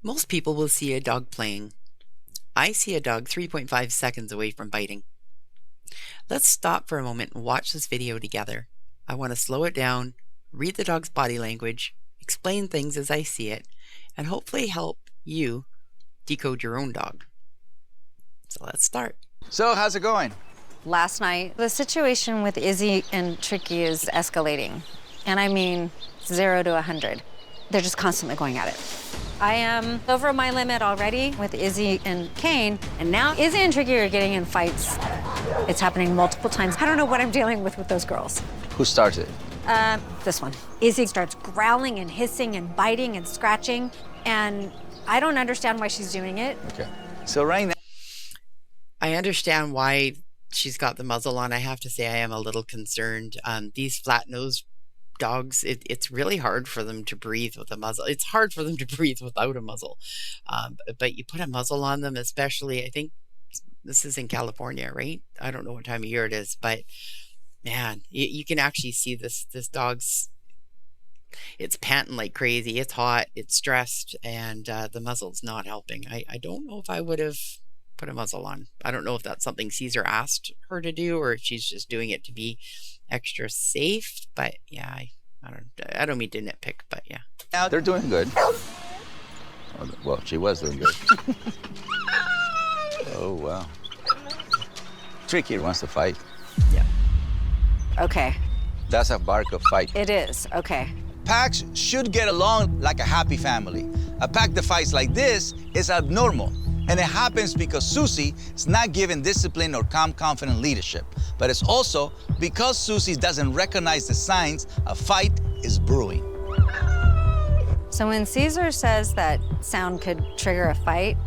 Most people will see a dog playing. I see a dog 3.5 seconds away from biting. Let's stop for a moment and watch this video together. I want to slow it down, read the dog's body language, explain things as I see it, and hopefully help you decode your own dog. So let's start. So how's it going? Last night, the situation with Izzy and Tricky is escalating. And I mean 0 to 100. They're just constantly going at it. I am over my limit already with Izzy and Kane, and now Izzy and Tricky are getting in fights. It's happening multiple times. I don't know what I'm dealing with those girls. Who started? This one. Izzy starts growling and hissing and biting and scratching, and I don't understand why she's doing it. Okay. So right now, I understand why she's got the muzzle on. I have to say I am a little concerned. These flat-nosed dogs, it's really hard for them to breathe with a muzzle. It's hard for them to breathe without a muzzle. But you put a muzzle on them, especially, I think this is in California, right? I don't know what time of year it is, but man, you can actually see this dog's, it's panting like crazy. It's hot, it's stressed, and the muzzle's not helping. I don't know if I would have put a muzzle on. I don't know if that's something Cesar asked her to do or if she's just doing it to be extra safe, but yeah, I don't mean to nitpick, but yeah. now they're doing good. Well, she was doing good. Oh, wow. Tricky wants to fight. Yeah. Okay, That's a bark of fight. it is. Okay. Packs should get along like a happy family. A pack that fights like this is abnormal. And it happens because Susie is not given discipline or calm, confident leadership. But it's also because Susie doesn't recognize the signs a fight is brewing. So when Cesar says that sound could trigger a fight,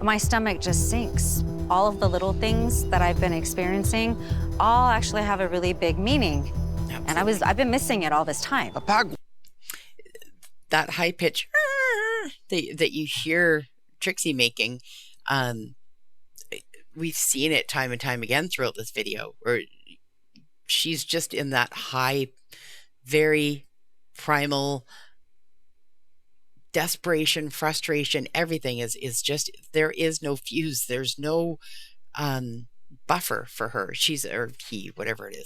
my stomach just sinks. All of the little things that I've been experiencing all actually have a really big meaning. And I've been missing it all this time. A pack. That high pitch that you hear Trixie making, we've seen it time and time again throughout this video, where she's just in that high, very primal desperation, frustration. Everything is just, there is no fuse, there's no buffer for her. She's, or he, whatever it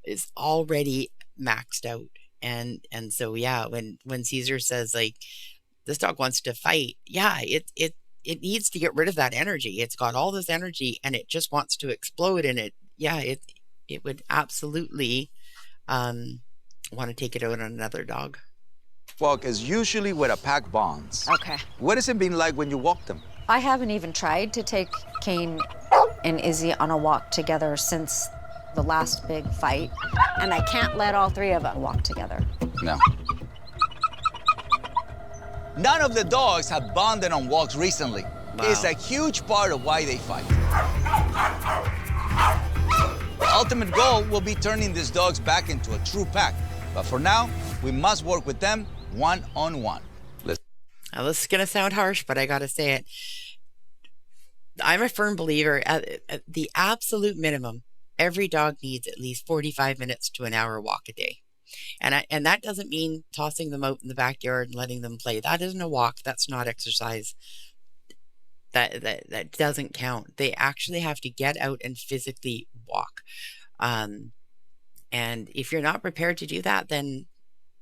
is already maxed out. And so yeah, when Cesar says like this dog wants to fight, yeah, it needs to get rid of that energy. It's got all this energy and it just wants to explode, and it would absolutely want to take it out on another dog. Walk is usually where a pack bonds. Okay. What has it been like when you walk them? I haven't even tried to take Kane and Izzy on a walk together since the last big fight, and I can't let all three of them walk together. No. None of the dogs have bonded on walks recently. Wow. It's a huge part of why they fight. The ultimate goal will be turning these dogs back into a true pack. But for now, we must work with them one-on-one. Now, this is going to sound harsh, but I got to say it. I'm a firm believer at the absolute minimum, every dog needs at least 45 minutes to an hour walk a day. And that doesn't mean tossing them out in the backyard and letting them play. That isn't a walk. That's not exercise. That doesn't count. They actually have to get out and physically walk. And if you're not prepared to do that, then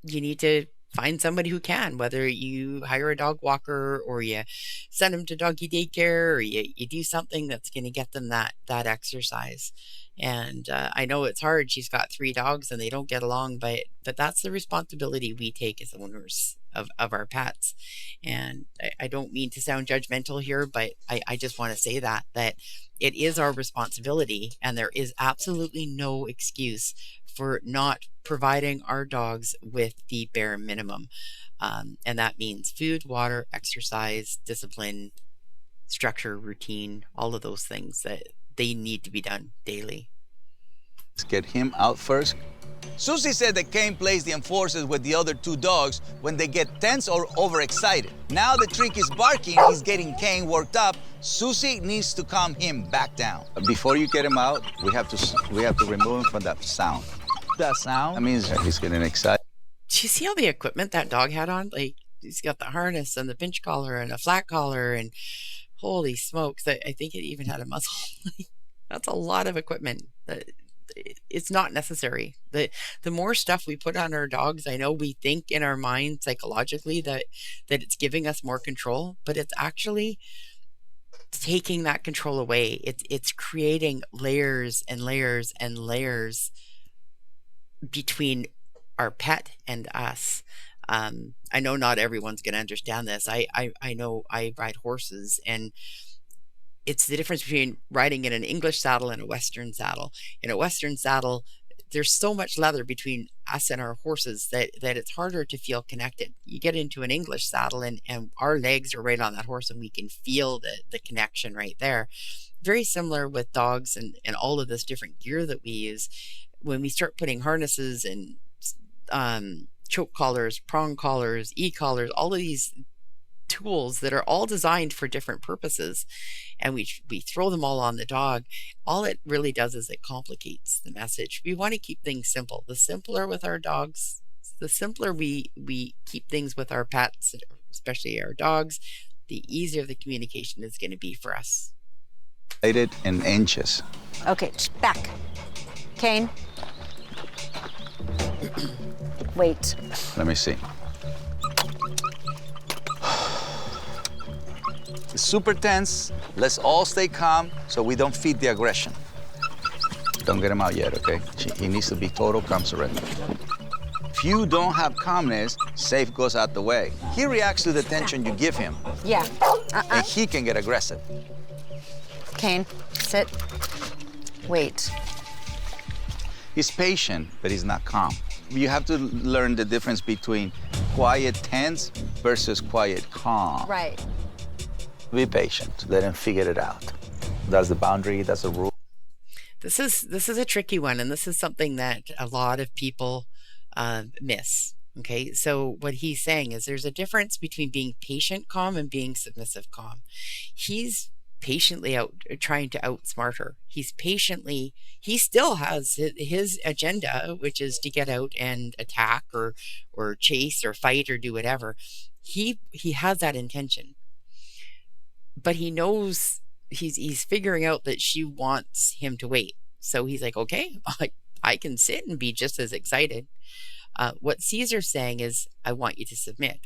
you need to find somebody who can, whether you hire a dog walker or you send them to doggy daycare, or you do something that's going to get them that exercise. And I know it's hard. She's got 3 dogs and they don't get along, but that's the responsibility we take as owners of our pets. And I don't mean to sound judgmental here, but I just want to say that it is our responsibility, and there is absolutely no excuse for not providing our dogs with the bare minimum. And that means food, water, exercise, discipline, structure, routine, all of those things that they need to be done daily. Let's get him out first. Susie said that Kane plays the enforcers with the other 2 dogs when they get tense or overexcited. Now the trick is barking, he's getting Kane worked up. Susie needs to calm him back down. Before you get him out, we have to remove him from that sound. That sound? That means he's getting excited. Do you see all the equipment that dog had on? Like, he's got the harness and the pinch collar and a flat collar, and holy smokes, I think it even had a muzzle. That's a lot of equipment. It's not necessary. The more stuff we put on our dogs, I know we think in our mind psychologically that it's giving us more control, but it's actually taking that control away. It's creating layers and layers and layers between our pet and us. I know not everyone's going to understand this. I know I ride horses, and it's the difference between riding in an English saddle and a Western saddle. In a Western saddle, there's so much leather between us and our horses that it's harder to feel connected. You get into an English saddle, and our legs are right on that horse, and we can feel the connection right there. Very similar with dogs and all of this different gear that we use. When we start putting harnesses and choke collars, prong collars, e-collars, all of these tools that are all designed for different purposes, and we throw them all on the dog, all it really does is it complicates the message. We want to keep things simple. The simpler with our dogs, the simpler we keep things with our pets, especially our dogs, the easier the communication is going to be for us. It in inches. Okay, back. Kane. Wait. Let me see. It's super tense. Let's all stay calm so we don't feed the aggression. Don't get him out yet, okay? He needs to be total calm surrender. If you don't have calmness, safe goes out the way. He reacts to the tension you give him. Yeah. And he can get aggressive. Kane, sit. Wait. He's patient, but he's not calm. You have to learn the difference between quiet tense versus quiet calm. Right. Be patient. Let him figure it out. That's the boundary. That's the rule. This is a tricky one, and this is something that a lot of people miss. Okay, so what he's saying is there's a difference between being patient calm and being submissive calm. He's patiently trying to outsmart her. He still has his agenda, which is to get out and attack or chase or fight or do whatever. He has that intention, but he knows he's figuring out that she wants him to wait. So he's like, okay, I can sit and be just as excited. What Cesar's saying is, I want you to submit.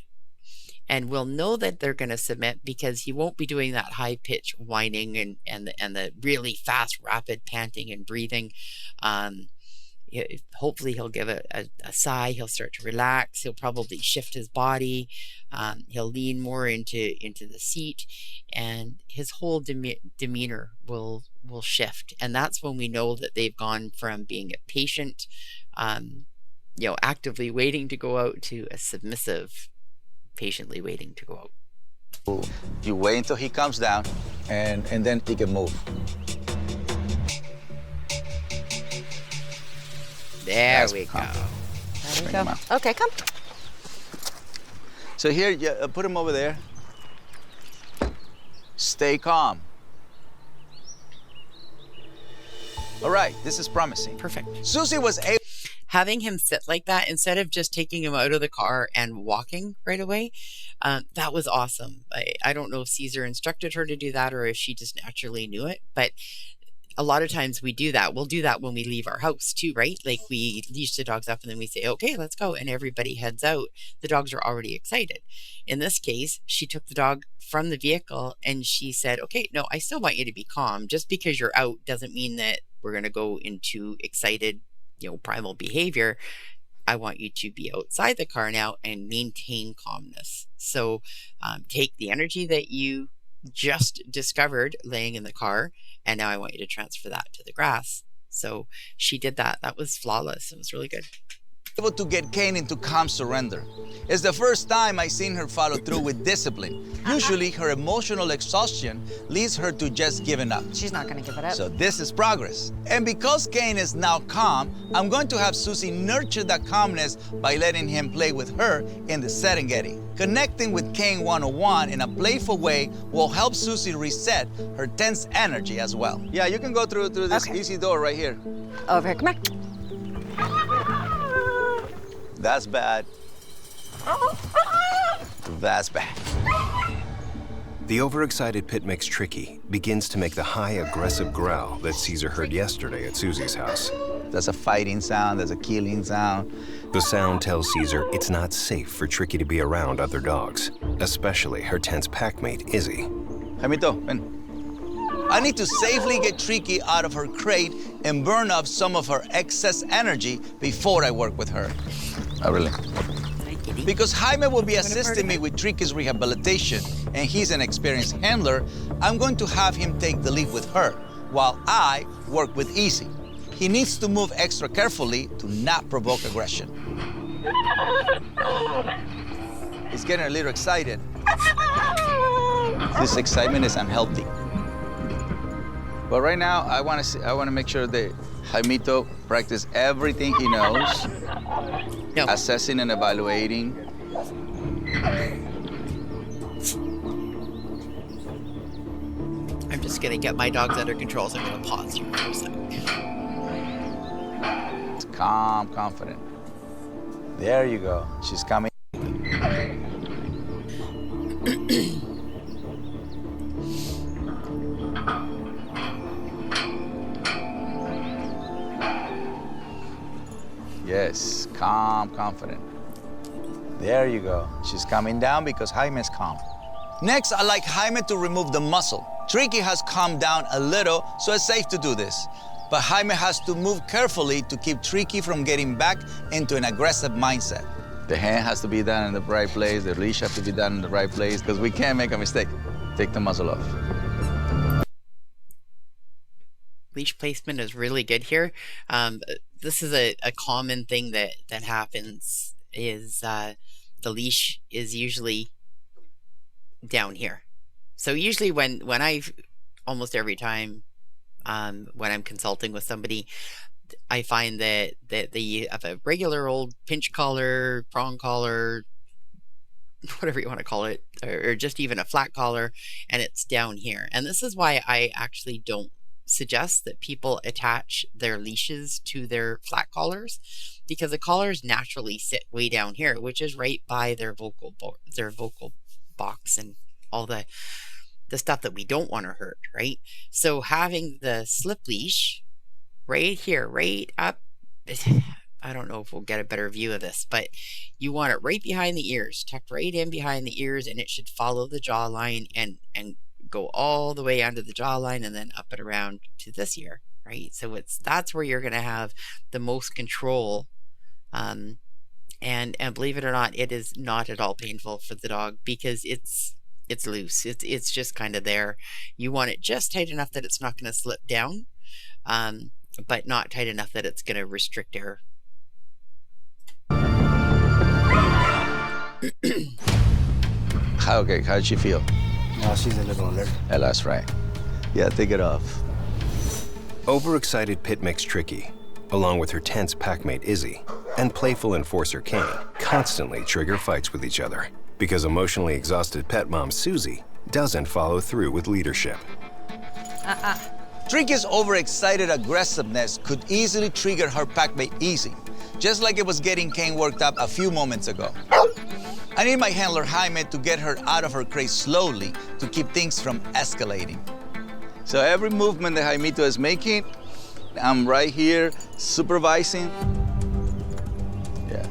And we'll know that they're going to submit because he won't be doing that high pitch whining and the really fast, rapid panting and breathing. Hopefully he'll give a sigh. He'll start to relax. He'll probably shift his body. He'll lean more into the seat, and his whole demeanor will shift. And that's when we know that they've gone from being a patient, actively waiting to go out, to a submissive, patiently waiting to go out. You wait until he comes down, and then he can move. There we go. There we go. Okay, come. So here, put him over there. Stay calm. All right, this is promising. Perfect. Susie was able. Having him sit like that instead of just taking him out of the car and walking right away, that was awesome. I don't know if Cesar instructed her to do that or if she just naturally knew it, but a lot of times we do that. We'll do that when we leave our house too, right? Like we leash the dogs up and then we say, okay, let's go. And everybody heads out. The dogs are already excited. In this case, she took the dog from the vehicle and she said, okay, no, I still want you to be calm. Just because you're out doesn't mean that we're going to go into excited, primal behavior. I want you to be outside the car now and maintain calmness. So take the energy that you just discovered laying in the car, and now I want you to transfer that to the grass. So she did that. That was flawless. It was really good. Able to get Kane into calm surrender. It's the first time I've seen her follow through with discipline. Usually her emotional exhaustion leads her to just giving up. She's not going to give it up. So this is progress. And because Kane is now calm, I'm going to have Susie nurture that calmness by letting him play with her in the Serengeti. Connecting with Kane 101 in a playful way will help Susie reset her tense energy as well. Yeah, you can go through this easy door right here. Over here, come here. That's bad. That's bad. The overexcited pit mix Tricky begins to make the high, aggressive growl that Cesar heard yesterday at Susie's house. That's a fighting sound, that's a killing sound. The sound tells Cesar it's not safe for Tricky to be around other dogs, especially her tense packmate, Izzy. Jaimito, ven. I need to safely get Tricky out of her crate and burn off some of her excess energy before I work with her. Oh, really? Because Jaime will be assisting me with Tricky's rehabilitation, and he's an experienced handler, I'm going to have him take the lead with her, while I work with Izzy. He needs to move extra carefully to not provoke aggression. He's getting a little excited. This excitement is unhealthy. But right now, I want to make sure that Jaimito practice everything he knows, assessing and evaluating. I'm just gonna get my dogs under control, so I'm gonna pause here for a second. It's calm, confident. There you go. She's coming. Yes, calm, confident. There you go. She's coming down because Jaime's calm. Next, I like Jaime to remove the muzzle. Tricky has calmed down a little, so it's safe to do this. But Jaime has to move carefully to keep Tricky from getting back into an aggressive mindset. The hand has to be done in the right place, the leash has to be done in the right place, because we can't make a mistake. Take the muzzle off. Leash placement is really good here. This is a common thing that happens is the leash is usually down here. So usually when almost every time when I'm consulting with somebody, I find that they have a regular old pinch collar, prong collar, whatever you want to call it, or just even a flat collar, and it's down here. And this is why I actually don't suggest that people attach their leashes to their flat collars, because the collars naturally sit way down here, which is right by their vocal box and all the stuff that we don't want to hurt, right? So having the slip leash right here, right up, I don't know if we'll get a better view of this, but you want it right behind the ears, tucked right in behind the ears, and it should follow the jawline and go all the way under the jawline and then up and around to this ear, right? So that's where you're going to have the most control. And believe it or not, it is not at all painful for the dog because it's loose. It's just kind of there. You want it just tight enough that it's not going to slip down, but not tight enough that it's going to restrict air. Okay, how did she feel? No, she's a little alert. Yeah, that's right. Yeah, take it off. Overexcited pit mix Tricky, along with her tense packmate Izzy, and playful enforcer Kane, constantly trigger fights with each other because emotionally exhausted pet mom Susie doesn't follow through with leadership. Tricky's overexcited aggressiveness could easily trigger her packmate Izzy, just like it was getting Kane worked up a few moments ago. I need my handler Jaime to get her out of her crate slowly to keep things from escalating. So every movement that Jaimito is making, I'm right here supervising. Yeah.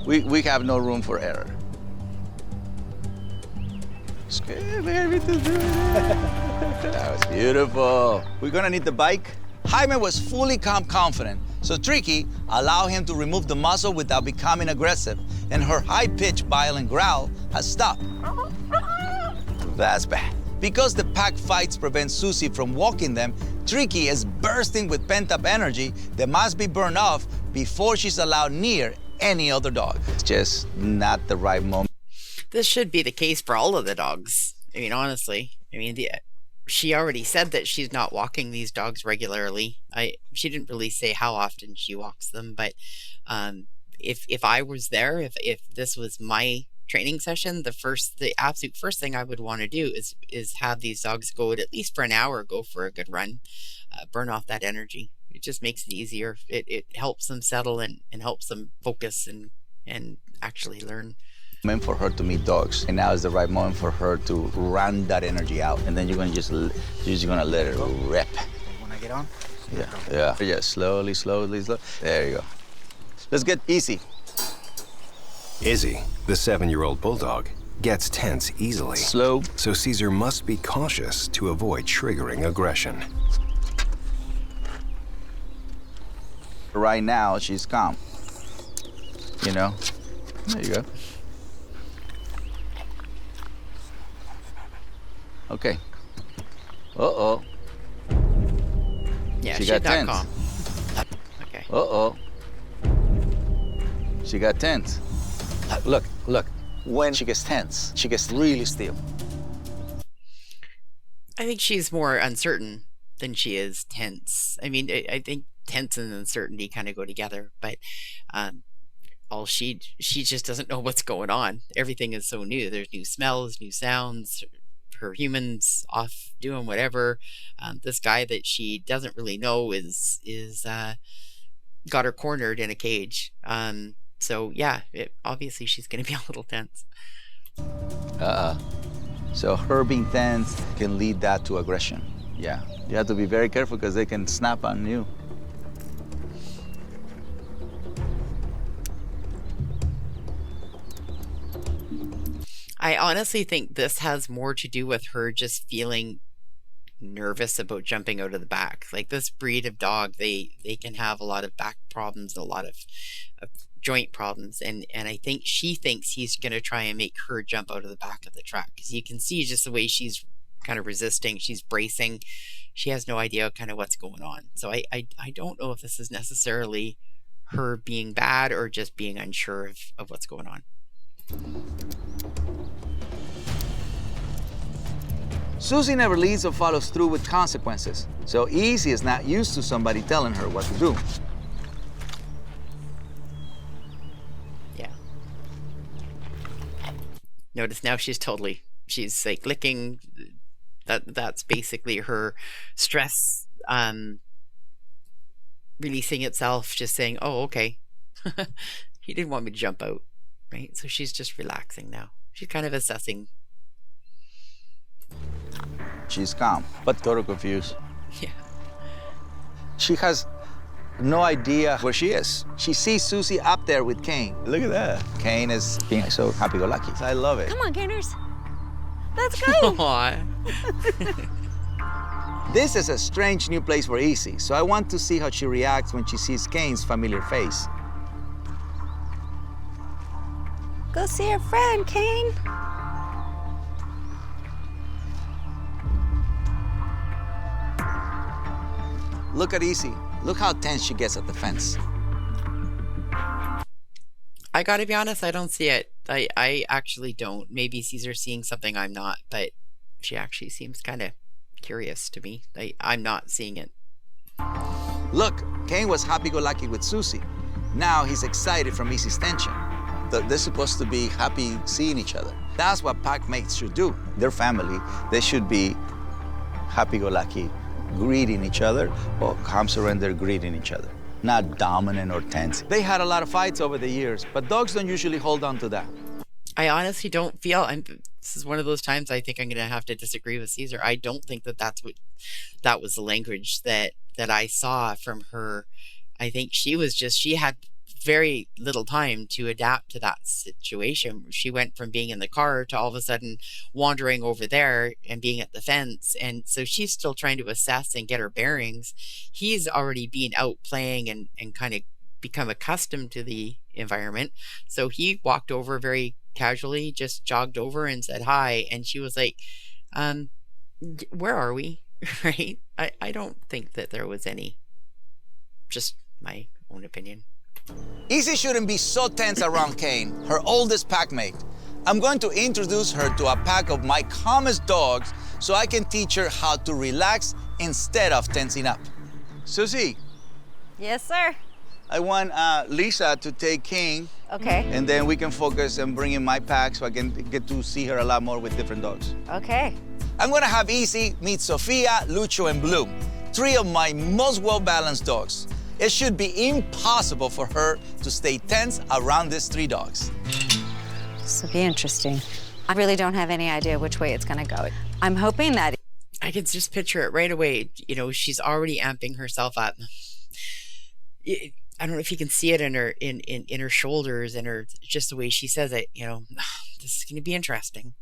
We have no room for error. It's good, baby, to do it. That was beautiful. We're gonna need the bike. Jaime was fully calm, confident, so Tricky allowed him to remove the muzzle without becoming aggressive, and her high-pitched violent growl has stopped. That's bad. Because the pack fights prevent Susie from walking them, Tricky is bursting with pent-up energy that must be burned off before she's allowed near any other dog. It's just not the right moment. This should be the case for all of the dogs. I mean, honestly, she already said that she's not walking these dogs regularly. She didn't really say how often she walks them, but if I was there, if this was my training session, the absolute first thing I would want to do is have these dogs go at least for an hour, go for a good run, burn off that energy. It just makes it easier. It helps them settle and helps them focus and actually learn. Moment for her to meet dogs, and now is the right moment for her to run that energy out. And then you're just gonna let it rip. When I get on? Yeah. Slowly. There you go. Let's get Easy. Izzy, the 7-year-old bulldog, gets tense easily. Slow. So Cesar must be cautious to avoid triggering aggression. Right now, she's calm. You know? There you go. Okay. Uh-oh. Yeah, She she's got not tense. calm. Okay. Uh-oh. She got tense. Look. When she gets tense, she gets really still. I think she's more uncertain than she is tense. I mean, I think tense and uncertainty kind of go together, but all she just doesn't know what's going on. Everything is so new. There's new smells, new sounds. Her humans off doing whatever. This guy that she doesn't really know is got her cornered in a cage. So yeah, obviously she's going to be a little tense. So her being tense can lead that to aggression. Yeah. You have to be very careful because they can snap on you. I honestly think this has more to do with her just feeling nervous about jumping out of the back. Like this breed of dog, they can have a lot of back problems, a lot of joint problems, and I think she thinks he's going to try and make her jump out of the back of the truck, because you can see just the way she's kind of resisting, she's bracing, she has no idea kind of what's going on. So I don't know if this is necessarily her being bad or just being unsure of what's going on. Susie never leads or follows through with consequences, so Easy is not used to somebody telling her what to do. Yeah. Notice now she's like licking. That's basically her stress releasing itself, just saying, oh, okay. He didn't want me to jump out, right? So she's just relaxing now. She's kind of assessing. She's calm, but totally confused. Yeah. She has no idea where she is. She sees Susie up there with Kane. Look at that. Kane is being so happy-go-lucky. I love it. Come on, Caners. Let's go. Aw. This is a strange new place for Easy, so I want to see how she reacts when she sees Kane's familiar face. Go see your friend, Kane. Look at Easy. Look how tense she gets at the fence. I gotta be honest, I don't see it. I actually don't. Maybe Cesar's seeing something I'm not, but she actually seems kind of curious to me. I'm not seeing it. Look, Kane was happy-go-lucky with Susie. Now he's excited from Easy's tension. They're supposed to be happy seeing each other. That's what pack mates should do. They're family. They should be happy-go-lucky, greeting each other, or calm surrender, greeting each other. Not dominant or tense. They had a lot of fights over the years, but dogs don't usually hold on to that. I honestly don't feel, this is one of those times I think I'm going to have to disagree with Cesar. I don't think that was the language that I saw from her. I think she had very little time to adapt to that situation. She went from being in the car to all of a sudden wandering over there and being at the fence. And so she's still trying to assess and get her bearings. He's already been out playing and kind of become accustomed to the environment. So he walked over very casually, just jogged over and said hi. And she was like, where are we? Right? I don't think that there was any, just my own opinion. Easy shouldn't be so tense around Kane, her oldest pack mate. I'm going to introduce her to a pack of my calmest dogs so I can teach her how to relax instead of tensing up. Susie, Yes, sir. I want Lisa to take Kane, Okay. and then we can focus and bring in my pack so I can get to see her a lot more with different dogs. Okay. I'm gonna have Easy meet Sophia, Lucho, and Blue, 3 of my most well-balanced dogs. It should be impossible for her to stay tense around these 3 dogs. This will be interesting. I really don't have any idea which way it's gonna go. I'm hoping that I can just picture it right away. You know, she's already amping herself up. I don't know if you can see it in her in her shoulders and her just the way she says it. You know, this is going to be interesting.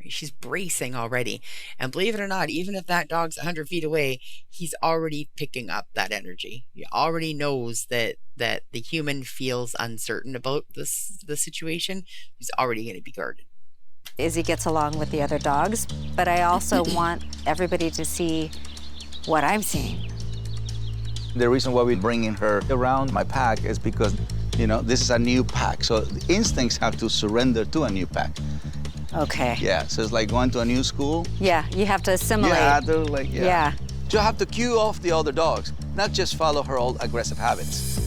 She's bracing already, and believe it or not, even if that dog's 100 feet away, he's already picking up that energy. He already knows that the human feels uncertain about the situation. He's already going to be guarded. Izzy gets along with the other dogs, but I also want everybody to see what I'm seeing. The reason why we're bringing her around my pack is because, you know, this is a new pack. So the instincts have to surrender to a new pack. Okay. Yeah, so it's like going to a new school. Yeah, you have to assimilate. You have to, like, Yeah. You have to cue off the other dogs, not just follow her old aggressive habits.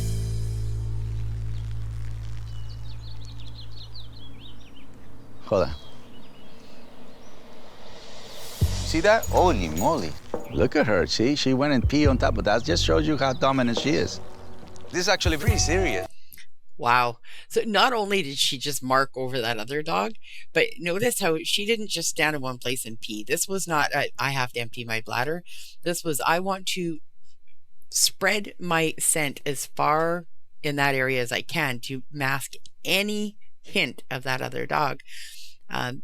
Hold on. See that? Holy moly. Look at her. See, she went and peed on top of that. Just shows you how dominant she is. This is actually pretty serious. Wow. So not only did she just mark over that other dog, but notice how she didn't just stand in one place and pee. This was not, I have to empty my bladder. This was, I want to spread my scent as far in that area as I can to mask any hint of that other dog.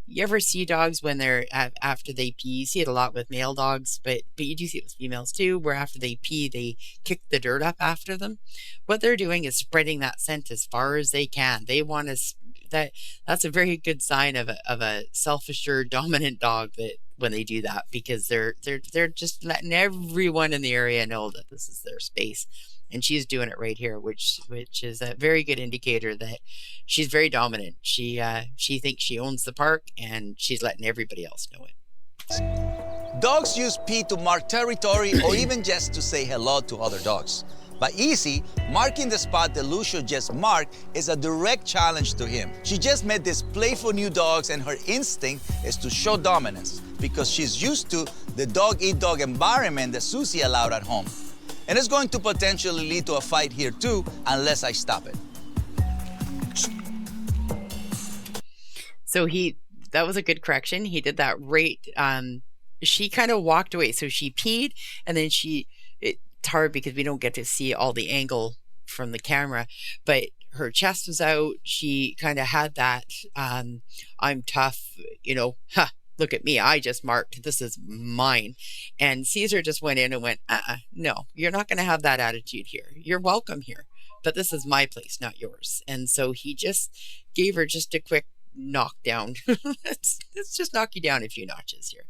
You ever see dogs when they're after they pee? You see it a lot with male dogs, but you do see it with females too, where after they pee, they kick the dirt up after them. What they're doing is spreading that scent as far as they can. They want to. That's a very good sign of a self-assured, dominant dog that when they do that, because they're just letting everyone in the area know that this is their space. And she's doing it right here, which is a very good indicator that she's very dominant. She thinks she owns the park, and she's letting everybody else know it. Dogs use pee to mark territory or even just to say hello to other dogs. But Izzy, marking the spot that Lucio just marked is a direct challenge to him. She just met these playful new dogs, and her instinct is to show dominance because she's used to the dog-eat-dog environment that Susie allowed at home. And it's going to potentially lead to a fight here too, unless I stop it. So that was a good correction. He did that right. She kind of walked away. So she peed, and then it's hard because we don't get to see all the angle from the camera, but her chest was out. She kind of had that, I'm tough, look at me, I just marked, this is mine. And Cesar just went in and went, no, you're not going to have that attitude here. You're welcome here, but this is my place, not yours. And so he just gave her just a quick knockdown. Let's just knock you down a few notches here.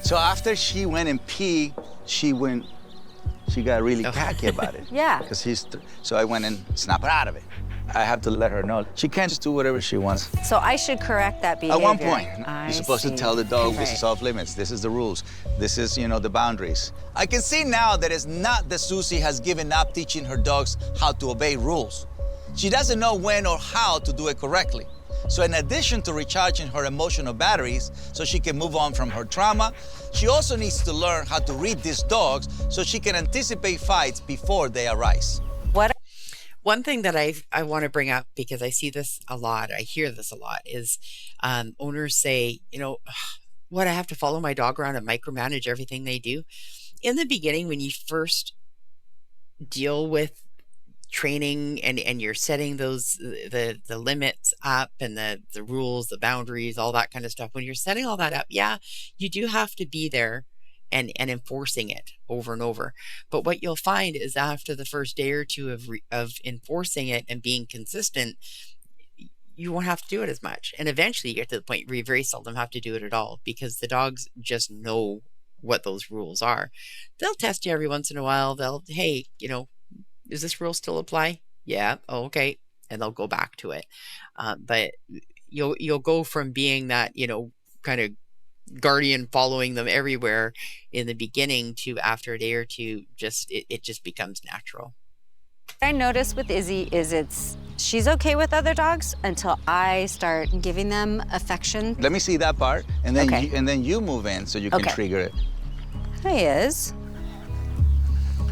So after she went and peed, she got really cocky about it. Yeah. Because so I went and snapped her out of it. I have to let her know she can't just do whatever she wants. So I should correct that behavior. At one point, you're supposed to tell the dog this Right. is off limits. This is the rules. This is, the boundaries. I can see now that it's not that Susie has given up teaching her dogs how to obey rules. She doesn't know when or how to do it correctly. So in addition to recharging her emotional batteries so she can move on from her trauma, she also needs to learn how to read these dogs so she can anticipate fights before they arise. One thing that I want to bring up, because I see this a lot, I hear this a lot, is owners say, what, I have to follow my dog around and micromanage everything they do. In the beginning, when you first deal with training and you're setting those the limits up and the rules, the boundaries, all that kind of stuff, when you're setting all that up, yeah, you do have to be there and enforcing it over and over. But what you'll find is after the first day or two of enforcing it and being consistent, you won't have to do it as much. And eventually you get to the point where you very seldom have to do it at all, because the dogs just know what those rules are. They'll test you every once in a while. They'll, hey, does this rule still apply? Yeah. Oh, okay. And they'll go back to it. But you'll go from being that, kind of guardian following them everywhere in the beginning to after a day or two, it just becomes natural. What I notice with Izzy is she's okay with other dogs until I start giving them affection. Let me see that part, and then Okay. you move in so you can Okay. trigger it. He is.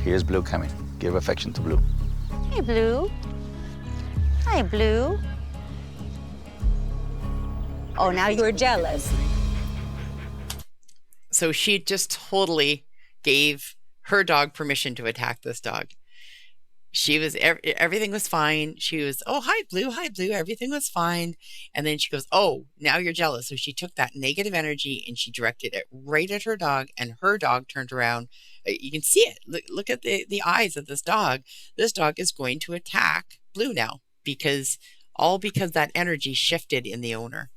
Here's Blue coming. Give affection to Blue. Hey, Blue. Hi, Blue. Oh, now you're jealous. So she just totally gave her dog permission to attack this dog. She was, everything was fine. She was, oh, hi, Blue, everything was fine. And then she goes, oh, now you're jealous. So she took that negative energy and she directed it right at her dog, and her dog turned around. You can see it. Look at the eyes of this dog. This dog is going to attack Blue now, because that energy shifted in the owner.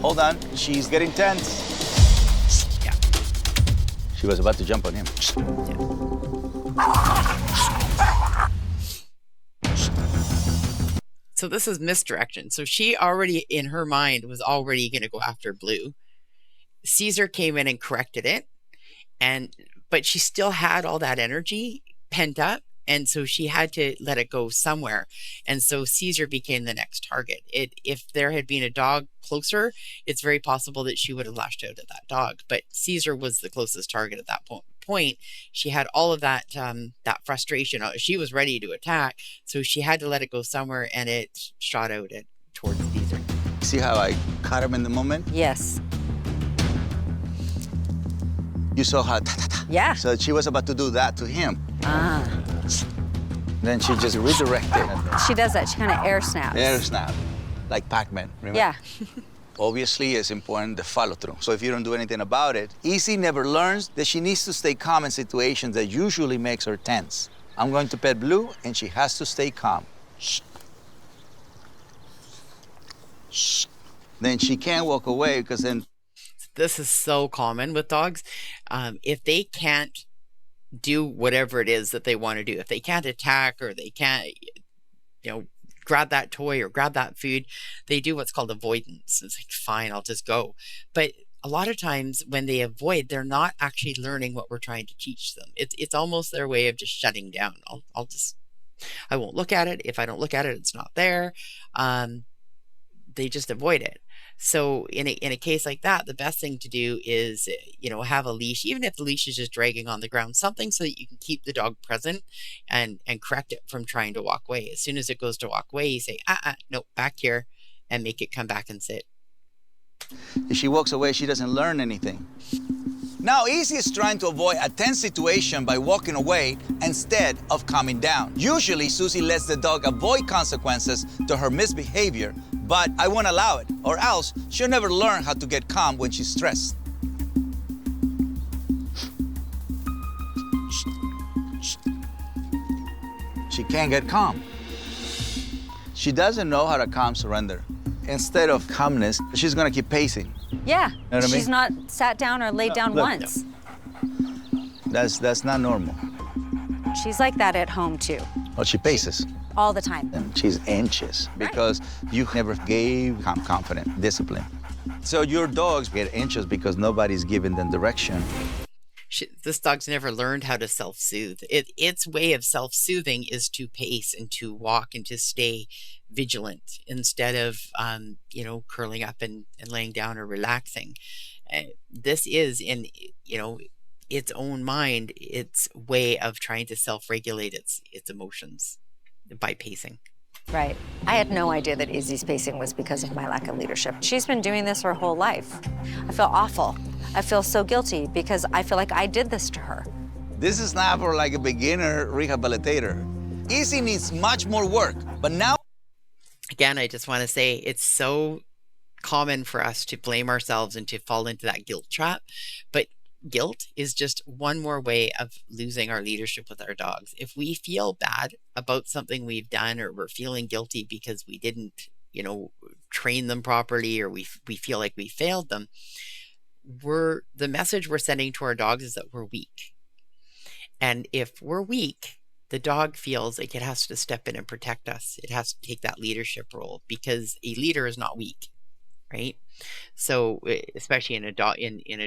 Hold on, she's getting tense. Yeah. She was about to jump on him. So this is misdirection. So she already, in her mind, was already going to go after Blue. Cesar came in and corrected it, but she still had all that energy pent up, and so she had to let it go somewhere. And so Cesar became the next target. If there had been a dog closer, it's very possible that she would have lashed out at that dog. But Cesar was the closest target at that point. She had all of that frustration. She was ready to attack, so she had to let it go somewhere, and it shot out towards Cesar. See how I caught him in the moment? Yes. You saw how, Yeah. So she was about to do that to him. Ah. Then she just redirected. She does that. She kind of air snaps. Air snap, like Pac-Man, remember? Yeah. Obviously, it's important the follow-through. So if you don't do anything about it, Izzy never learns that she needs to stay calm in situations that usually makes her tense. I'm going to pet Blue, and she has to stay calm. Shh. Shh. Then she can't walk away, because then... This is so common with dogs. If they can't do whatever it is that they want to do, if they can't attack, or they can't, grab that toy or grab that food, they do what's called avoidance. It's like, fine, I'll just go. But a lot of times when they avoid, they're not actually learning what we're trying to teach them. It's almost their way of just shutting down. I won't look at it. If I don't look at it, it's not there. They just avoid it. So in a case like that, the best thing to do is, have a leash, even if the leash is just dragging on the ground, something so that you can keep the dog present and correct it from trying to walk away. As soon as it goes to walk away, you say, no, back here, and make it come back and sit. If she walks away, she doesn't learn anything. Now, Izzy is trying to avoid a tense situation by walking away instead of calming down. Usually, Susie lets the dog avoid consequences to her misbehavior, but I won't allow it, or else she'll never learn how to get calm when she's stressed. She can't get calm. She doesn't know how to calm surrender. Instead of calmness, she's gonna keep pacing. Yeah. Know what I mean? She's not sat down or laid down look. once. That's not normal. She's like that at home, too. Well, she paces. All the time. And she's anxious because you never gave confidence, discipline. So your dogs get anxious because nobody's giving them direction. This dog's never learned how to self-soothe. Its way of self-soothing is to pace and to walk and to stay vigilant instead of, curling up and laying down or relaxing. This is in, its own mind, its way of trying to self-regulate its emotions by pacing. Right. I had no idea that Izzy's pacing was because of my lack of leadership. She's been doing this her whole life. I feel awful. I feel so guilty because I feel like I did this to her. This is not for like a beginner rehabilitator. Izzy needs much more work, but now... Again, I just want to say it's so common for us to blame ourselves and to fall into that guilt trap, but guilt is just one more way of losing our leadership with our dogs. If we feel bad about something we've done, or we're feeling guilty because we didn't, train them properly, or we feel like we failed them, the message we're sending to our dogs is that we're weak. And if we're weak, the dog feels like it has to step in and protect us. It has to take that leadership role, because a leader is not weak, right? So especially in a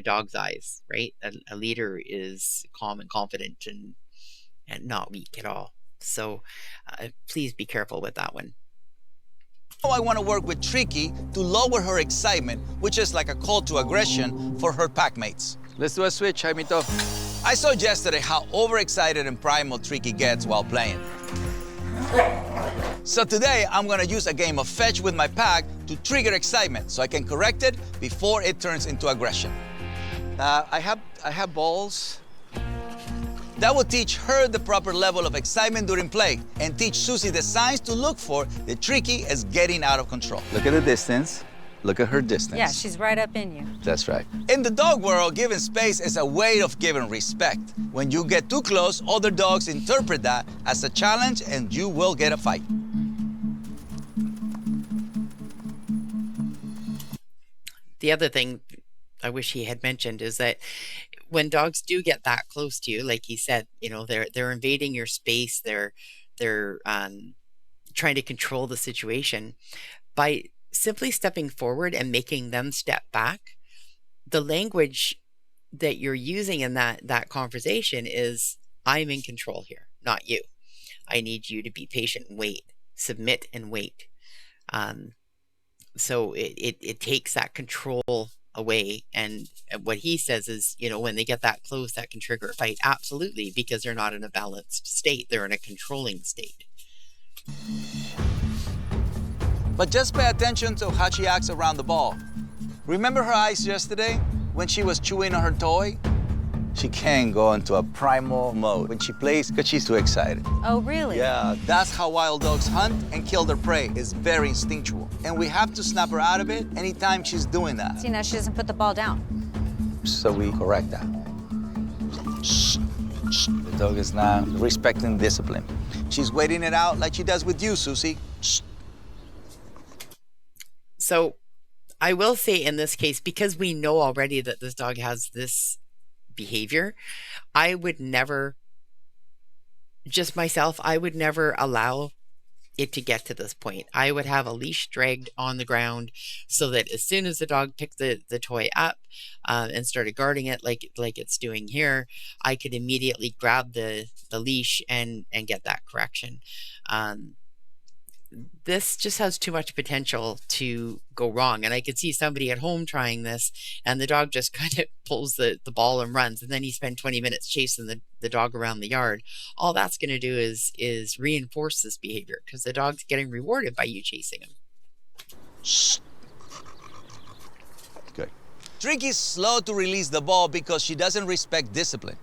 dog's eyes, right? A leader is calm and confident and not weak at all. So please be careful with that one. I want to work with Tricky to lower her excitement, which is like a call to aggression for her pack mates. Let's do a switch, Jaimito. I saw yesterday how overexcited and primal Tricky gets while playing. So today, I'm gonna use a game of fetch with my pack to trigger excitement so I can correct it before it turns into aggression. I have balls. That will teach her the proper level of excitement during play and teach Susie the signs to look for the Tricky is getting out of control. Look at the distance. Look at her distance. Yeah, she's right up in you. That's right. In the dog world, giving space is a way of giving respect. When you get too close, other dogs interpret that as a challenge and you will get a fight. The other thing I wish he had mentioned is that when dogs do get that close to you, like he said, they're invading your space, they're trying to control the situation. By simply stepping forward and making them step back, the language that you're using in that conversation is, I'm in control here, not you. I need you to be patient and wait, submit and wait. So it takes that control away. And what he says is, when they get that close, that can trigger a fight. Absolutely, because they're not in a balanced state. They're in a controlling state. But just pay attention to how she acts around the ball. Remember her eyes yesterday when she was chewing on her toy? She can go into a primal mode when she plays because she's too excited. Oh, really? Yeah, that's how wild dogs hunt and kill their prey. It's very instinctual. And we have to snap her out of it anytime she's doing that. See, now she doesn't put the ball down. So we correct that. Shh, shh. The dog is not respecting discipline. She's waiting it out like she does with you, Susie. Shh. So I will say in this case, because we know already that this dog has this behavior, I would never, just myself, I would never allow it to get to this point. I would have a leash dragged on the ground so that as soon as the dog picked the toy up and started guarding it like it's doing here, I could immediately grab the leash and get that correction. This just has too much potential to go wrong. And I could see somebody at home trying this and the dog just kind of pulls the ball and runs. And then you spend 20 minutes chasing the dog around the yard. All that's going to do is reinforce this behavior because the dog's getting rewarded by you chasing him. Shh. Good. Tricky's slow to release the ball because she doesn't respect discipline.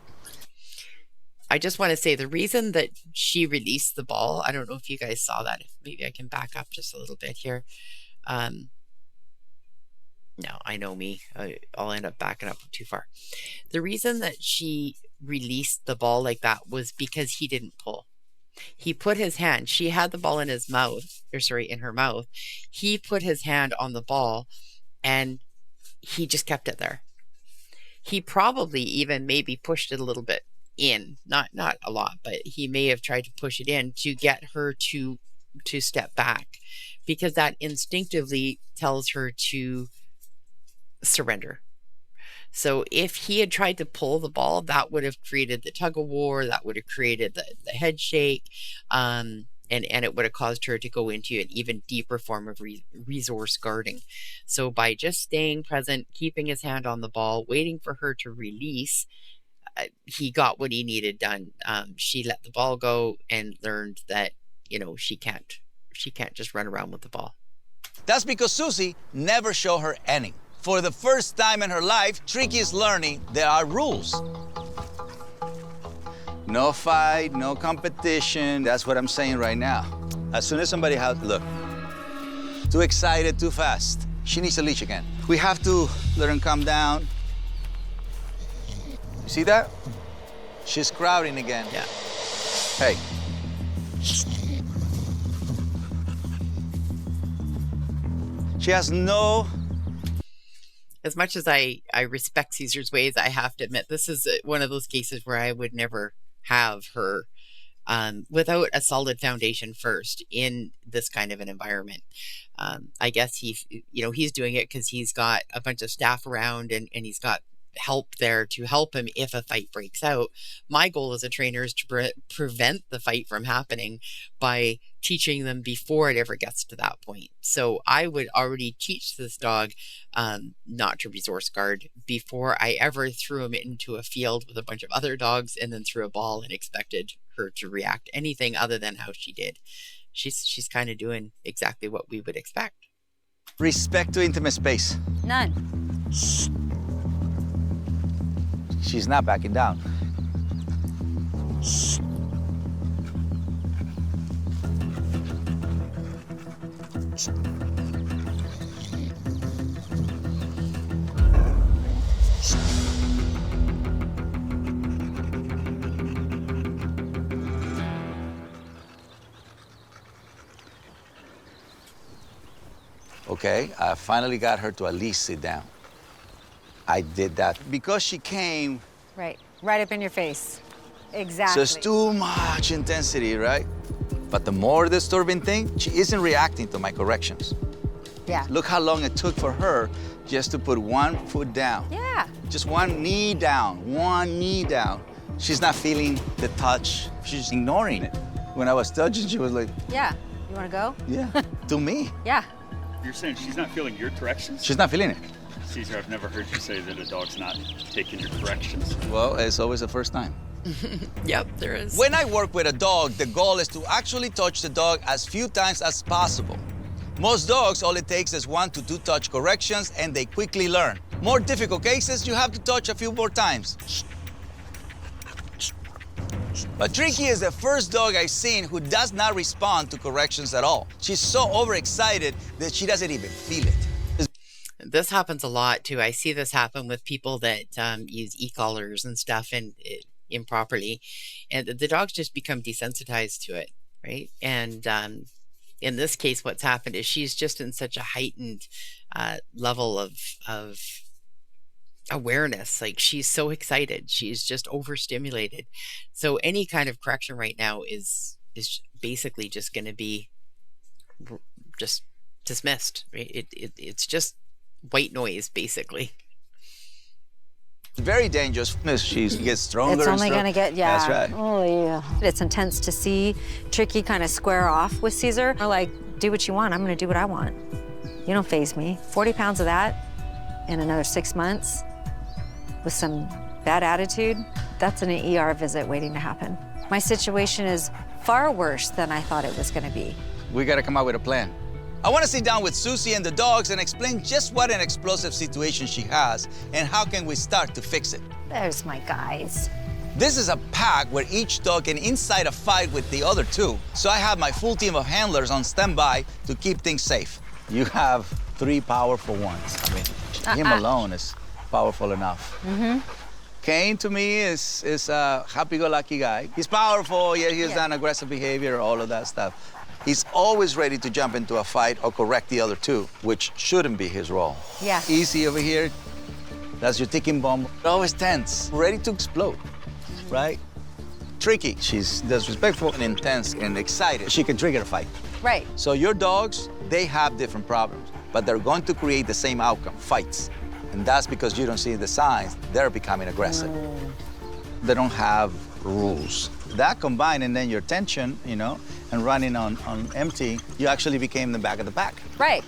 I just want to say the reason that she released the ball, I don't know if you guys saw that. Maybe I can back up just a little bit here. No, I know me. I'll end up backing up too far. The reason that she released the ball like that was because he didn't pull. He put his hand, she had the ball in his mouth, in her mouth. He put his hand on the ball and he just kept it there. He probably even maybe pushed it a little bit in, not a lot, but he may have tried to push it in to get her to step back, because that instinctively tells her to surrender. So if he had tried to pull the ball, that would have created the tug of war, that would have created the head shake, and it would have caused her to go into an even deeper form of resource guarding. So by just staying present, keeping his hand on the ball, waiting for her to release, he got what he needed done. She let the ball go and learned that, she can't just run around with the ball. That's because Susie never showed her any. For the first time in her life, Tricky is learning there are rules. No fight, no competition. That's what I'm saying right now. As soon as somebody has, look, too excited, too fast. She needs a leash again. We have to let her calm down. You see that? She's crowding again. Yeah. Hey. She has no... As much as I respect Cesar's ways, I have to admit this is one of those cases where I would never have her without a solid foundation first in this kind of an environment. I guess he's doing it because he's got a bunch of staff around and he's got help there to help him if a fight breaks out. My goal as a trainer is to prevent the fight from happening by teaching them before it ever gets to that point. So I would already teach this dog not to resource guard before I ever threw him into a field with a bunch of other dogs and then threw a ball and expected her to react anything other than how she did. She's kind of doing exactly what we would expect. Respect to intimate space. None. She's not backing down. Okay, I finally got her to at least sit down. I did that because she came. Right. Right up in your face. Exactly. So it's too much intensity, right? But the more disturbing thing, she isn't reacting to my corrections. Yeah. Look how long it took for her just to put one foot down. Yeah. Just one knee down, one knee down. She's not feeling the touch. She's ignoring it. When I was touching, she was like, Yeah. You want to go? yeah, to me. Yeah. You're saying she's not feeling your corrections? She's not feeling it. Cesar, I've never heard you say that a dog's not taking your corrections. Well, it's always the first time. Yep, there is. When I work with a dog, the goal is to actually touch the dog as few times as possible. Most dogs, all it takes is 1 to 2 touch corrections and they quickly learn. More difficult cases, you have to touch a few more times. But Tricky is the first dog I've seen who does not respond to corrections at all. She's so overexcited that she doesn't even feel it. This happens a lot too. I see this happen with people that use e-collars and stuff and improperly, and the dogs just become desensitized to it, right? And in this case, what's happened is she's just in such a heightened level of awareness. Like, she's so excited, she's just overstimulated. So any kind of correction right now is basically just going to be just dismissed, right? It's just white noise, basically. Very dangerous. She gets stronger. It's only going to get, yeah. That's right. Oh, yeah. It's intense to see Tricky kind of square off with Cesar. Or like, do what you want. I'm going to do what I want. You don't faze me. 40 pounds of that in another 6 months with some bad attitude, that's an ER visit waiting to happen. My situation is far worse than I thought it was going to be. We got to come up with a plan. I want to sit down with Susie and the dogs and explain just what an explosive situation she has and how can we start to fix it. There's my guys. This is a pack where each dog can incite a fight with the other two. So I have my full team of handlers on standby to keep things safe. You have 3 powerful ones. I mean, him alone is powerful enough. Kane, to me, is a happy-go-lucky guy. He's powerful, yeah, he has done aggressive behavior, all of that stuff. He's always ready to jump into a fight or correct the other two, which shouldn't be his role. Yeah. Easy over here, that's your ticking bomb. Always tense, ready to explode, right? Tricky, she's disrespectful and intense and excited. She can trigger a fight. Right. So your dogs, they have different problems, but they're going to create the same outcome, fights. And that's because you don't see the signs, they're becoming aggressive. They don't have rules. That combined and then your tension, you know, and running on empty, you actually became the back of the pack. Right.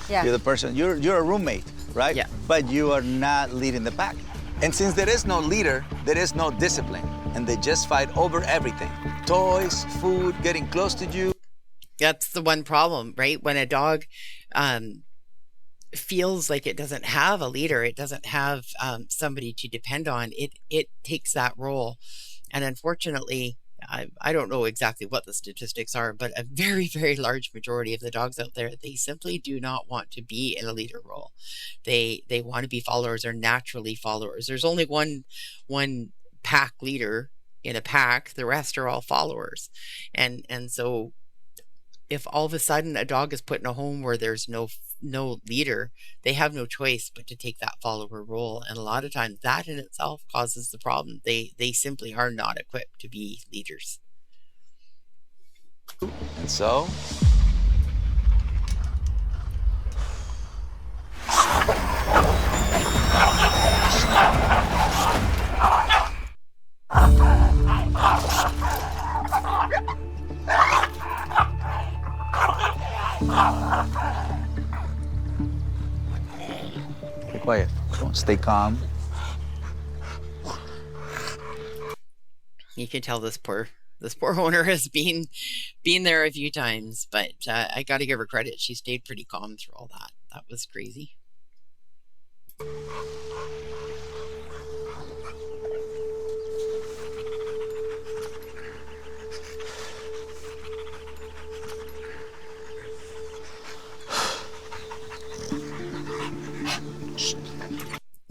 Yeah. You're the person, you're a roommate, right? Yeah. But you are not leading the pack. And since there is no leader, there is no discipline. And they just fight over everything. Toys, food, getting close to you. That's the one problem, right? When a dog feels like it doesn't have a leader, it doesn't have somebody to depend on, it takes that role. And unfortunately, I don't know exactly what the statistics are, but a very, very large majority of the dogs out there, they simply do not want to be in a leader role. They want to be followers or naturally followers. There's only one pack leader in a pack, the rest are all followers. And so if all of a sudden a dog is put in a home where there's no leader, they have no choice but to take that follower role. And a lot of times that in itself causes the problem. They simply are not equipped to be leaders. And so, Be quiet. Don't stay calm. You can tell this poor owner has been there a few times, but I got to give her credit. She stayed pretty calm through all that. That was crazy.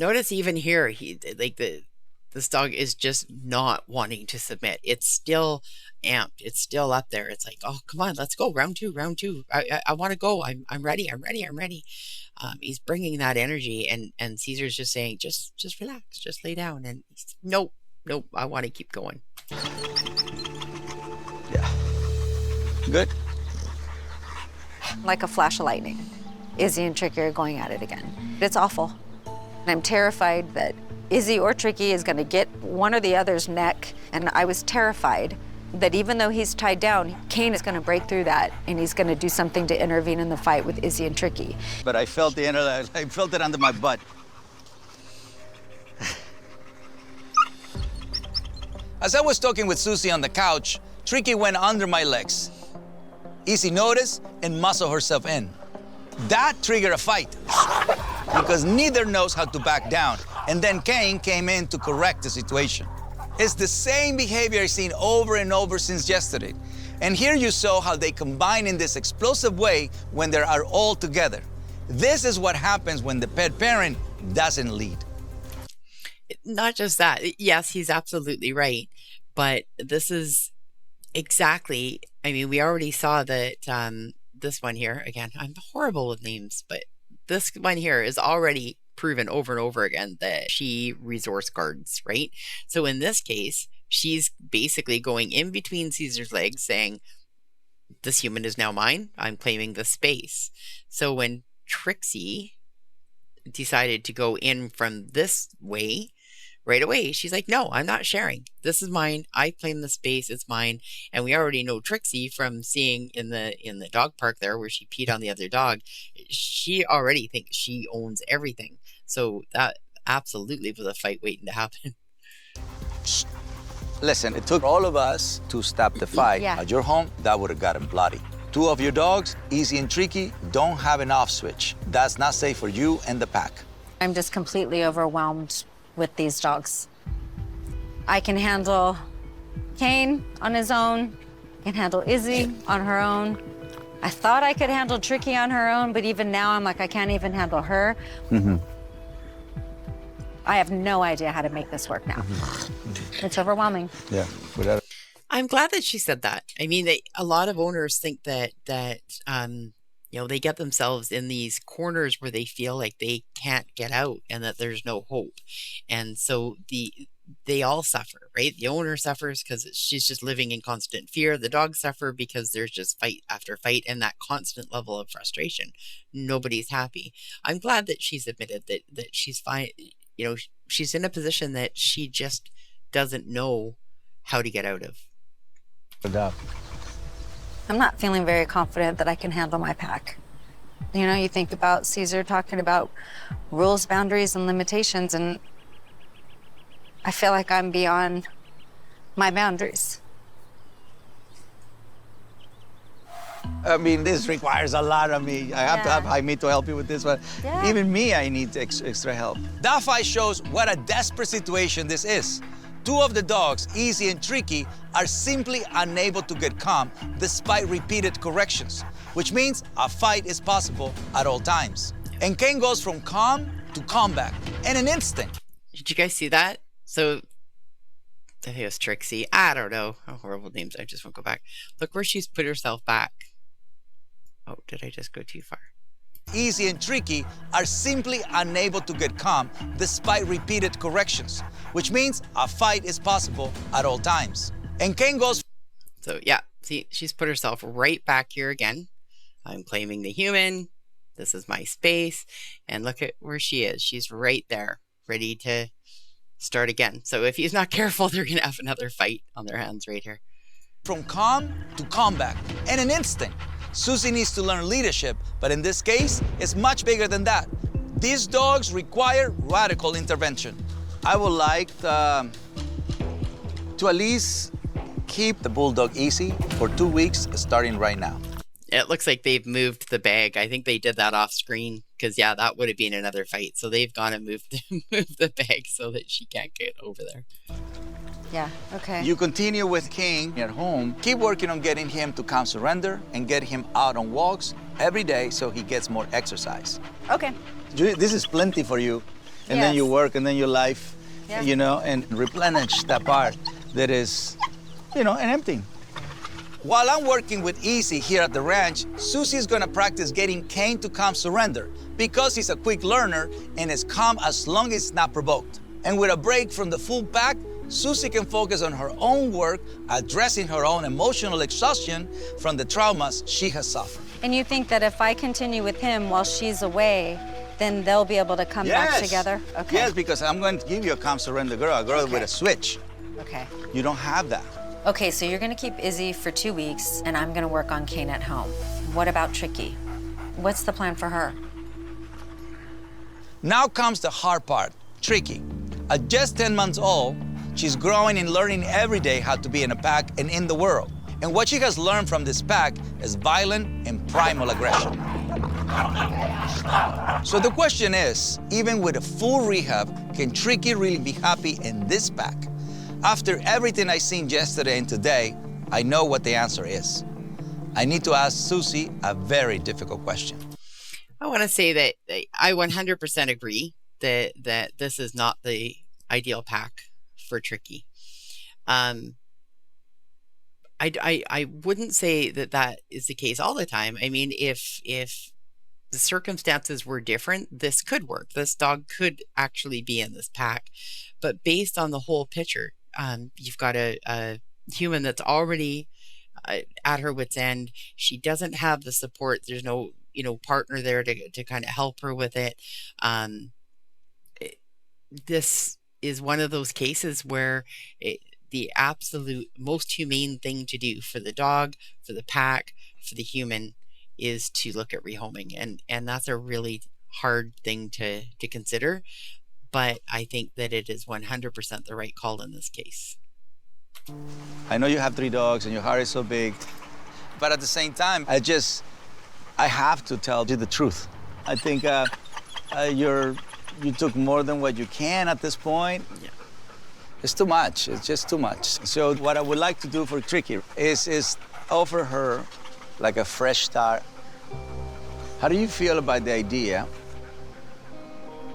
Notice even here, this dog is just not wanting to submit. It's still amped. It's still up there. It's like, oh, come on, let's go. Round two. I want to go. I'm ready. He's bringing that energy, and Cesar's just saying, just relax, just lay down. And he's, nope, I want to keep going. Yeah. Good. Like a flash of lightning, Izzy and Tricky are going at it again. It's awful. And I'm terrified that Izzy or Tricky is going to get one or the other's neck. And I was terrified that even though he's tied down, Kane is going to break through that and he's going to do something to intervene in the fight with Izzy and Tricky. But I felt I felt it under my butt. As I was talking with Susie on the couch, Tricky went under my legs. Izzy noticed and muscled herself in. That triggered a fight because neither knows how to back down. And then Kane came in to correct the situation. It's the same behavior I've seen over and over since yesterday. And here you saw how they combine in this explosive way when they are all together. This is what happens when the pet parent doesn't lead. Not just that. Yes, he's absolutely right. But this is exactly, I mean, we already saw that this one here, again, I'm horrible with names, but this one here is already proven over and over again that she resource guards, right? So in this case, she's basically going in between Cesar's legs saying, this human is now mine. I'm claiming the space. So when Trixie decided to go in from this way, right away, she's like, no, I'm not sharing. This is mine. I claim the space. It's mine. And we already know Trixie from seeing in the dog park there where she peed on the other dog. She already thinks she owns everything. So that absolutely was a fight waiting to happen. Listen, it took all of us to stop the fight. Yeah. At your home, that would have gotten bloody. Two of your dogs, Izzy and Tricky, don't have an off switch. That's not safe for you and the pack. I'm just completely overwhelmed with these dogs. I can handle Kane on his own, I can handle Izzy on her own. I thought I could handle Tricky on her own, but even now I'm like, I can't even handle her. I have no idea how to make this work now. It's overwhelming. Yeah, without. I'm glad that she said that. I mean, a lot of owners think that they get themselves in these corners where they feel like they can't get out and that there's no hope. And so they all suffer, right? The owner suffers because she's just living in constant fear. The dogs suffer because there's just fight after fight and that constant level of frustration. Nobody's happy. I'm glad that she's admitted that she's fine. She's in a position that she just doesn't know how to get out of. I'm not feeling very confident that I can handle my pack. You think about Cesar talking about rules, boundaries, and limitations, and I feel like I'm beyond my boundaries. I mean, this requires a lot of me. I have to have Jaime to help you with this one. Yeah. Even me, I need extra help. That fight shows what a desperate situation this is. Two of the dogs, Izzy and Tricky, are simply unable to get calm despite repeated corrections, which means a fight is possible at all times. And Kane goes from calm to comeback in an instant. Did you guys see that? So I think it was Trixie. I don't know. Oh, horrible names. I just won't go back. Look where she's put herself back. Oh, did I just go too far? Izzy and Tricky are simply unable to get calm despite repeated corrections, which means a fight is possible at all times. And Kane goes... So yeah, see, she's put herself right back here again. I'm claiming the human. This is my space. And look at where she is. She's right there, ready to start again. So if he's not careful, they're going to have another fight on their hands right here. From calm to comeback in an instant. Susie needs to learn leadership, but in this case, it's much bigger than that. These dogs require radical intervention. I would like to at least keep the bulldog easy for 2 weeks, starting right now. It looks like they've moved the bag. I think they did that off screen because, yeah, that would have been another fight. So they've gone and moved the bag so that she can't get over there. Yeah, okay. You continue with King at home. Keep working on getting him to calm surrender and get him out on walks every day so he gets more exercise. Okay. This is plenty for you. And then Yes. you work and then your life, Yeah. you know, and replenish that part that is, you know, and empty. While I'm working with Easy here at the ranch, Susie's gonna practice getting Kane to calm surrender because he's a quick learner and is calm as long as it's not provoked. And with a break from the full pack, Susie can focus on her own work, addressing her own emotional exhaustion from the traumas she has suffered. And you think that if I continue with him while she's away, then they'll be able to come back together? Okay. Yes, because I'm going to give you a calm surrender girl, a girl with a switch. Okay. You don't have that. Okay, so you're gonna keep Izzy for 2 weeks, and I'm gonna work on Kane at home. What about Tricky? What's the plan for her? Now comes the hard part, Tricky. At just 10 months old, she's growing and learning every day how to be in a pack and in the world. And what she has learned from this pack is violent and primal aggression. So the question is, even with a full rehab, can Tricky really be happy in this pack? After everything I seen yesterday and today, I know what the answer is. I need to ask Susie a very difficult question. I want to say that I 100% agree that this is not the ideal pack for Tricky. I wouldn't say that is the case all the time. I mean, if the circumstances were different, this could work. This dog could actually be in this pack. But based on the whole picture, you've got a human that's already at her wit's end. She doesn't have the support. There's no, partner there to kind of help her with it. This is one of those cases where the absolute most humane thing to do for the dog, for the pack, for the human is to look at rehoming. And that's a really hard thing to consider. But I think that it is 100% the right call in this case. I know you have 3 dogs and your heart is so big, but at the same time, I have to tell you the truth. I think you took more than what you can at this point. Yeah. It's too much. It's just too much. So what I would like to do for Tricky is offer her like a fresh start. How do you feel about the idea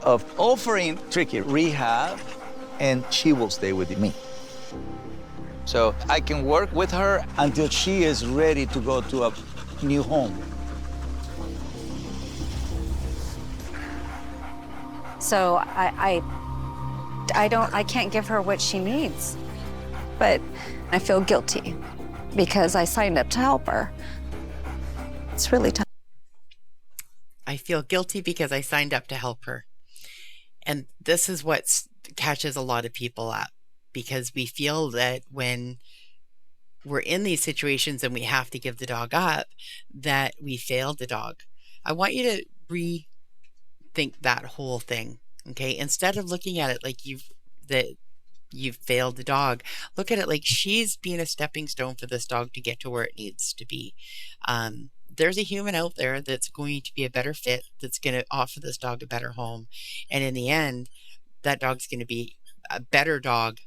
of offering Tricky rehab and she will stay with me? So I can work with her until she is ready to go to a new home. So I can't give her what she needs, but I feel guilty because I signed up to help her. It's really tough. I feel guilty because I signed up to help her. And this is what catches a lot of people up, because we feel that when we're in these situations and we have to give the dog up, that we failed the dog. I want you to rethink that whole thing, okay? Instead of looking at it like you've failed the dog, look at it like she's being a stepping stone for this dog to get to where it needs to be. There's a human out there that's going to be a better fit, that's going to offer this dog a better home. And in the end, that dog's going to be a better dog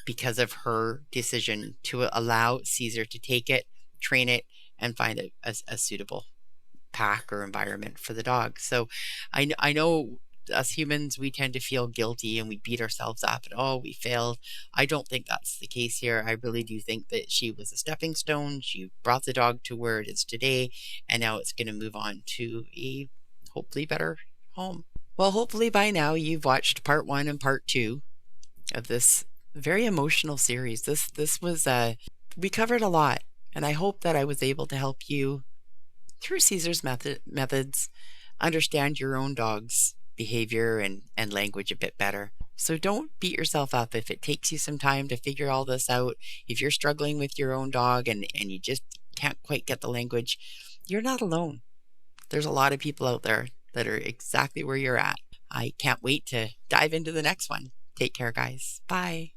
because of her decision to allow Cesar to take it, train it, and find a suitable pack or environment for the dog. So I know us humans, we tend to feel guilty and we beat ourselves up and, oh, we failed. I don't think that's the case here. I really do think that she was a stepping stone. She brought the dog to where it is today, and now it's going to move on to a hopefully better home. Well, hopefully by now you've watched part 1 and part 2 of this very emotional series. This was we covered a lot, and I hope that I was able to help you through Cesar's methods understand your own dog's behavior and language a bit better. So don't beat yourself up if it takes you some time to figure all this out. If you're struggling with your own dog and you just can't quite get the language, you're not alone. There's a lot of people out there that are exactly where you're at. I can't wait to dive into the next one. Take care, guys. Bye.